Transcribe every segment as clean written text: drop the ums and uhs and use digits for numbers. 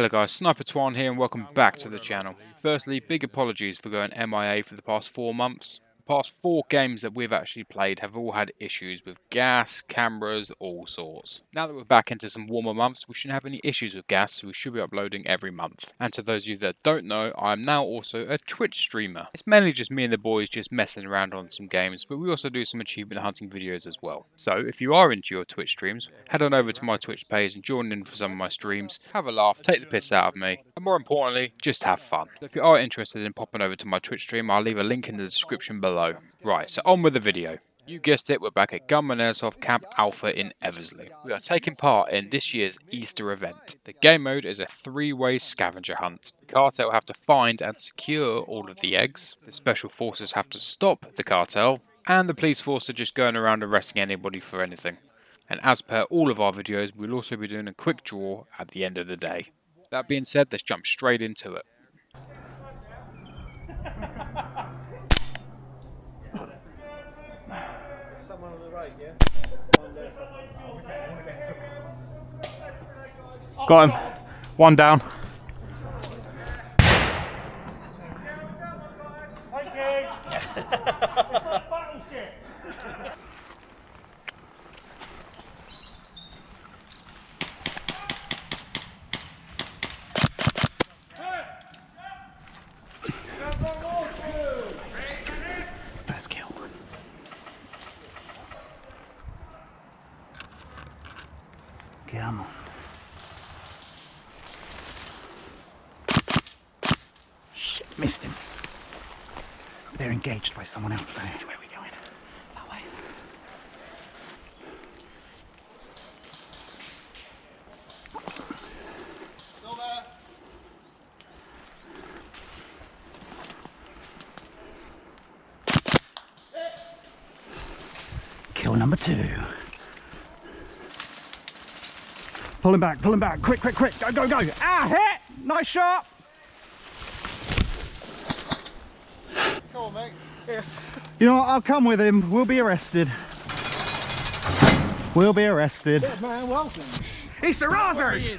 Hello guys, Sniper Twaan here and welcome back to the channel. Firstly, big apologies for going MIA for the past 4 months. The past 4 games that we've actually played have all had issues with gas, cameras, all sorts. Now that we're back into some warmer months, we shouldn't have any issues with gas, so we should be uploading every month. And to those of you that don't know, I am now also a Twitch streamer. It's mainly just me and the boys just messing around on some games, but we also do some achievement hunting videos as well. So if you are into your Twitch streams, head on over to my Twitch page and join in for some of my streams, have a laugh, take the piss out of me, and more importantly, just have fun. So if you are interested in popping over to my Twitch stream, I'll leave a link in the description below. Right, so on with the video. You guessed it, we're back at Gunman Airsoft Camp Alpha in Eversley. We are taking part in this year's Easter event. The game mode is a 3-way scavenger hunt. The Cartel have to find and secure all of the eggs. The Special Forces have to stop the Cartel. And the police force are just going around arresting anybody for anything. And as per all of our videos, we'll also be doing a quick draw at the end of the day. That being said, let's jump straight into it. Someone on the right, yeah? Got him. One down. Thank you! It's not battleship! First kill. Come on. Shit, missed him. They're engaged by someone else there. Which way are we going? That way. Still there? Kill number 2. Pull him back, quick, quick, quick, go, go, go. Ah, hit! Nice shot! Come on, mate. Here. You know what, I'll come with him, we'll be arrested. We'll be arrested. Yeah, man, welcome. It's the Razors!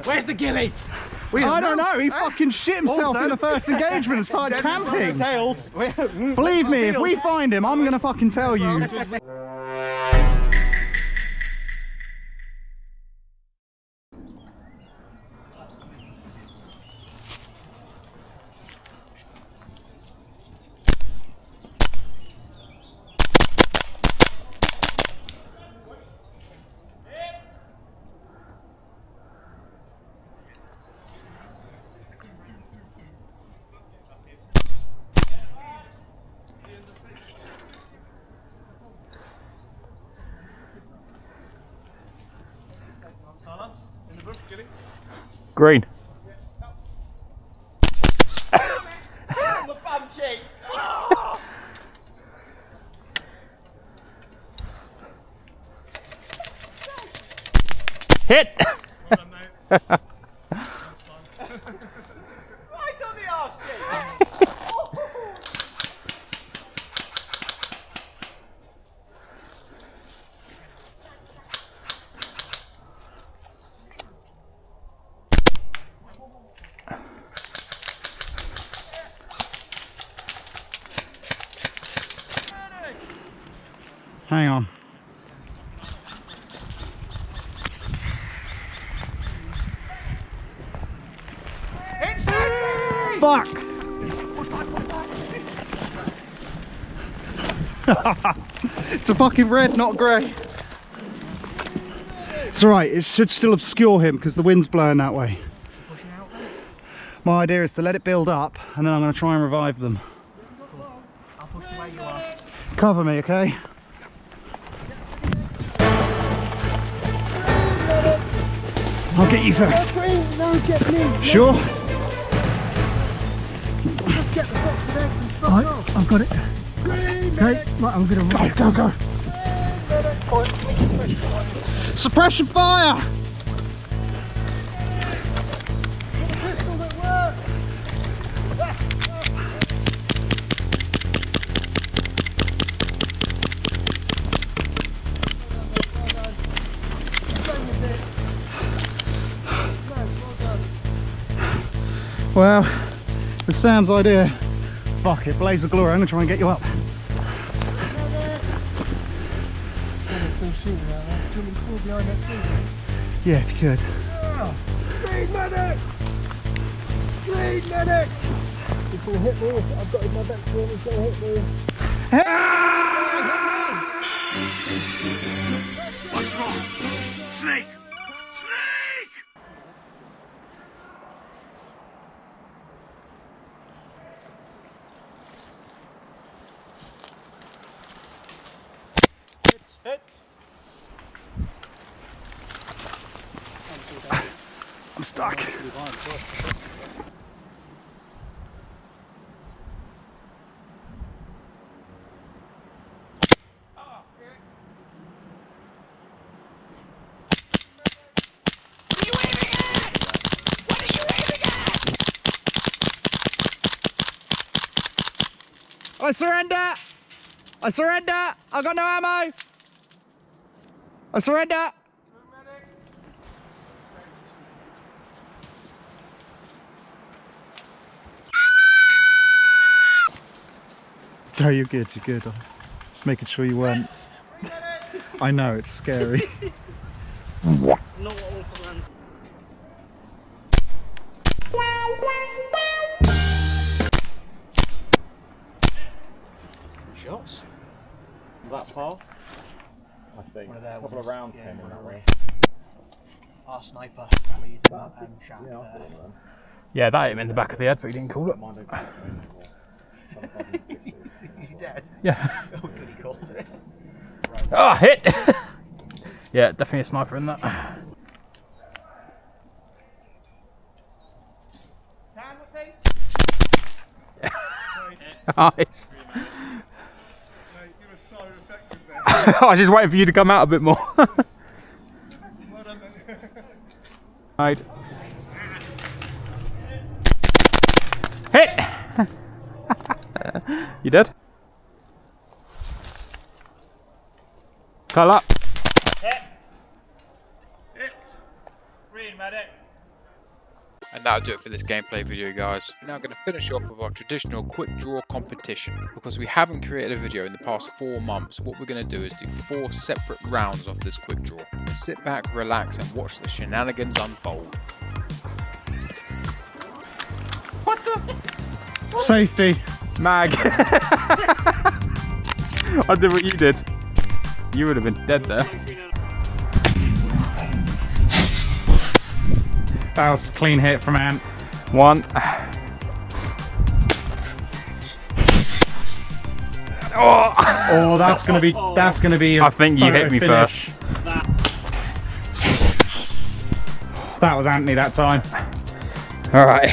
Where's the ghillie? I don't know, he fucking shit himself in the first engagement and started camping. Tails. Believe me, if we find him, I'm gonna fucking tell you. In the bush, Gilly. Green. On the bum cheek. Hit! Right on the arse cheek. Hang on. Fuck! It's a fucking red, not grey. It's alright, it should still obscure him because the wind's blowing that way. My idea is to let it build up and then I'm going to try and revive them. I'll push you where you are. Cover me, okay? I'll get you first. No, get me. Sure? Just get the box of eggs and fuck Right, off. I've got it. Okay, right, I'm gonna Go, go, go. Suppression fire! Pistol that works. Well, with Sam's idea, fuck it, blaze of glory, I'm gonna try and get you up. Yeah, if you could. Speed medic! Speed medic! He's gonna hit me. I've got my back to him. He's gonna hit me. What's wrong? Snake! Snake! Hit! I'm stuck. I surrender! I surrender! I got no ammo! I surrender! Oh, you're good, you're good. Just making sure you weren't. I know, it's scary. Shots? That par? I think. One of their a couple ones. of rounds Yeah, came in that way. Our sniper flees in that shack Yeah, I there. thought then. Yeah, that hit him in the back of the head, but he didn't call it. Mine don't come anymore. He's dead. Yeah. Oh, good, he called it. Oh, hit! Yeah, definitely a sniper in that. Nice. I was just waiting for you to come out a bit more. Right. Hit! You dead? Curl up. And that'll do it for this gameplay video, guys. Now I'm going to finish off with our traditional quick draw competition. Because we haven't created a video in the past 4 months, what we're going to do is do 4 separate rounds of this quick draw. Sit back, relax and watch the shenanigans unfold. What the? Safety. Mag. I did what you did. You would have been dead there. That was a clean hit from Ant. One. Oh, that's gonna be. That's gonna be. I think you hit me finish. first. That was Anthony that time. Alright.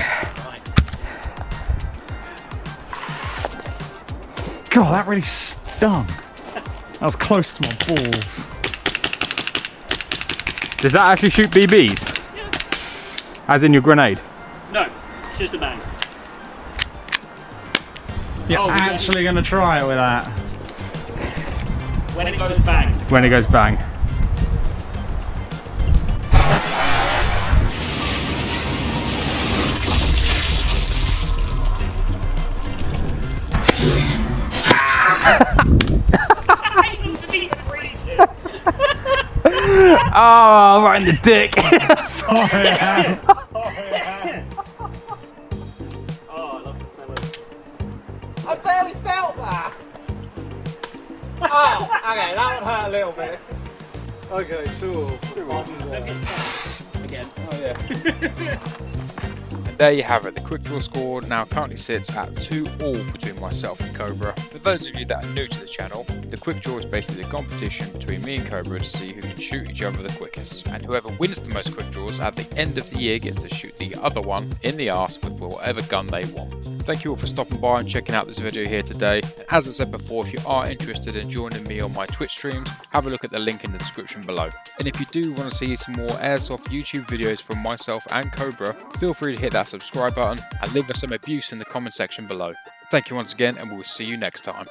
God, that really stung. That was close to my balls. Does that actually shoot BBs? As in your grenade? No, it's just a bang. You're Oh, yeah. actually gonna try it with that. When it goes bang. When it goes bang. Oh, right in the dick. Sorry, Ant. Oh, I love this fellow. I barely felt that! Oh, okay, that would hurt a little bit. Okay, cool. Again. Oh yeah. And there you have it, the quick draw score now currently sits at 2-all between myself and Cobra. For those of you that are new to the channel, the quick draw is basically a competition between me and Cobra to see who can shoot each other the quickest. And whoever wins the most quick draws at the end of the year gets to shoot the other one in the arse with whatever gun they want. Thank you all for stopping by and checking out this video here today. As I said before, if you are interested in joining me on my Twitch streams, have a look at the link in the description below. And if you do want to see some more Airsoft YouTube videos from myself and Cobra, feel free to hit that subscribe button and leave us some abuse in the comment section below. Thank you once again and we'll see you next time.